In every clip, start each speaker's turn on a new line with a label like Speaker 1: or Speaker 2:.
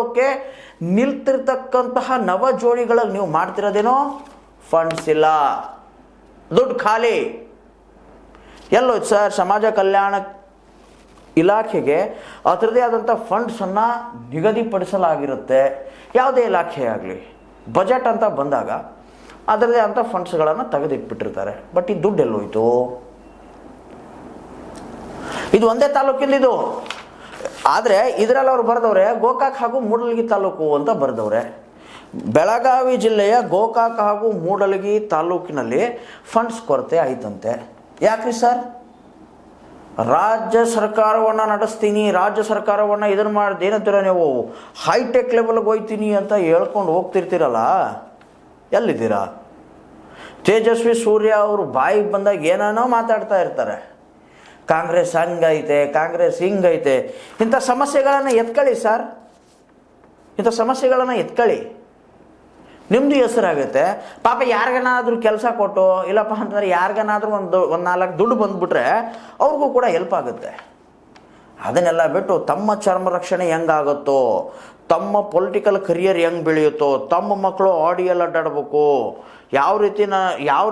Speaker 1: ಓದೋಕ್ಕೆ ನಿಲ್ತಿರ್ತಕ್ಕಂತಹ ನವ ಜೋಡಿಗಳಿಗೆ ನೀವು ಮಾಡ್ತಿರೋದೇನೋ ಫಂಡ್ಸ್ ಇಲ್ಲ, ದುಡ್ಡು ಖಾಲಿ. ಎಲ್ಲೋಯ್ತು ಸರ್? ಸಮಾಜ ಕಲ್ಯಾಣ ಇಲಾಖೆಗೆ ಅದರದೇ ಆದಂಥ ಫಂಡ್ಸನ್ನು ನಿಗದಿಪಡಿಸಲಾಗಿರುತ್ತೆ. ಯಾವುದೇ ಇಲಾಖೆ ಆಗಲಿ ಬಜೆಟ್ ಅಂತ ಬಂದಾಗ ಅದರದೇ ಆದಂಥ ಫಂಡ್ಸ್ಗಳನ್ನು ತೆಗೆದಿಟ್ಬಿಟ್ಟಿರ್ತಾರೆ. ಬಟ್ ಈ ದುಡ್ಡು ಎಲ್ಲೋಯ್ತು? ಇದು ಒಂದೇ ತಾಲೂಕಿಂದ ಇದು. ಆದರೆ ಇದರಲ್ಲಿ ಅವ್ರು ಬರೆದವ್ರೆ ಗೋಕಾಕ್ ಹಾಗೂ ಮೂಡಲಗಿ ತಾಲೂಕು ಅಂತ ಬರೆದವ್ರೆ. ಬೆಳಗಾವಿ ಜಿಲ್ಲೆಯ ಗೋಕಾಕ್ ಹಾಗೂ ಮೂಡಲಗಿ ತಾಲೂಕಿನಲ್ಲಿ ಫಂಡ್ಸ್ ಕೊರತೆ ಆಯ್ತಂತೆ. ಯಾಕ್ರಿ ಸರ್? ರಾಜ್ಯ ಸರ್ಕಾರವನ್ನು ನಡೆಸ್ತೀನಿ, ರಾಜ್ಯ ಸರ್ಕಾರವನ್ನು ಇದನ್ನು ಮಾಡಿದ ಏನಂತೀರ ನೀವು, ಹೈಟೆಕ್ ಲೆವೆಲ್ಗೆ ಹೋಗ್ತೀನಿ ಅಂತ ಹೇಳ್ಕೊಂಡು ಹೋಗ್ತಿರ್ತೀರಲ್ಲ, ಎಲ್ಲಿದ್ದೀರಾ? ತೇಜಸ್ವಿ ಸೂರ್ಯ ಅವರು ಬಾಯಿಗೆ ಬಂದಾಗ ಏನೇನೋ ಮಾತಾಡ್ತಾ ಇರ್ತಾರೆ. ಕಾಂಗ್ರೆಸ್ ಹಂಗೈತೆ, ಕಾಂಗ್ರೆಸ್ ಹಿಂಗೈತೆ. ಇಂಥ ಸಮಸ್ಯೆಗಳನ್ನು ಎತ್ಕೊಳ್ಳಿ ಸರ್, ಇಂಥ ಸಮಸ್ಯೆಗಳನ್ನು ಎತ್ಕೊಳ್ಳಿ, ನಿಮ್ಮದು ಹೆಸರಾಗುತ್ತೆ. ಪಾಪ ಯಾರಿಗೇನಾದರೂ ಕೆಲಸ ಕೊಟ್ಟು ಇಲ್ಲಪ್ಪ ಅಂತಂದರೆ ಯಾರಿಗೇನಾದರೂ ಒಂದು 4 ದುಡ್ಡು ಬಂದುಬಿಟ್ರೆ ಅವ್ರಿಗೂ ಕೂಡ ಹೆಲ್ಪ್ ಆಗುತ್ತೆ. ಅದನ್ನೆಲ್ಲ ಬಿಟ್ಟು ತಮ್ಮ ಚರ್ಮ ರಕ್ಷಣೆ ಹೆಂಗಾಗುತ್ತೋ, ತಮ್ಮ ಪೊಲಿಟಿಕಲ್ ಕರಿಯರ್ ಹೆಂಗೆ ಬೆಳೆಯುತ್ತೋ, ತಮ್ಮ ಮಕ್ಕಳು ಆಡಿಯಲ್ಲಿ ಅಡ್ಡಾಡಬೇಕು, ಯಾವ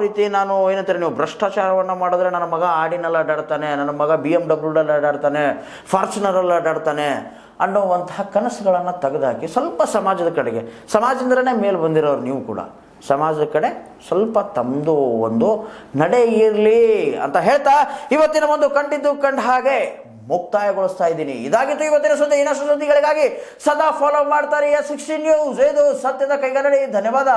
Speaker 1: ರೀತಿ ನಾನು ಏನಂತಾರೆ, ನೀವು ಭ್ರಷ್ಟಾಚಾರವನ್ನು ಮಾಡಿದ್ರೆ ನನ್ನ ಮಗ ಆಡಿನಲ್ಲಿ ಅಡ್ಡಾಡ್ತಾನೆ, ನನ್ನ ಮಗ BMW ಅಡ್ಡಾಡ್ತಾನೆ, ಫಾರ್ಚುನರಲ್ಲಿ ಅಡ್ಡಾಡ್ತಾನೆ ಅನ್ನೋವಂತಹ ಕನಸುಗಳನ್ನು ತೆಗೆದುಹಾಕಿ ಸ್ವಲ್ಪ ಸಮಾಜದ ಕಡೆಗೆ, ಸಮಾಜದಿಂದಲೇ ಮೇಲೆ ಬಂದಿರೋರು ನೀವು ಕೂಡ ಸಮಾಜದ ಕಡೆ ಸ್ವಲ್ಪ ತಮ್ಮದು ಒಂದು ನಡೆ ಇರಲಿ ಅಂತ ಹೇಳ್ತಾ ಇವತ್ತಿನ ಒಂದು ಕಂಡಿದ್ದು ಕಂಡ ಹಾಗೆ ಮುಕ್ತಾಯಗೊಳಿಸ್ತಾ ಇದ್ದೀನಿ. ಇದಾಗಿತ್ತು ಇವತ್ತಿನ ಸುದ್ದಿ. ಇನ್ನಷ್ಟು ಸುದ್ದಿಗಳಿಗಾಗಿ ಸದಾ ಫಾಲೋ ಮಾಡ್ತಾರೆ S16 ನ್ಯೂಸ್. ಇದು ಸತ್ಯದ ಕೈಗನ್ನಡಿ. ಧನ್ಯವಾದ.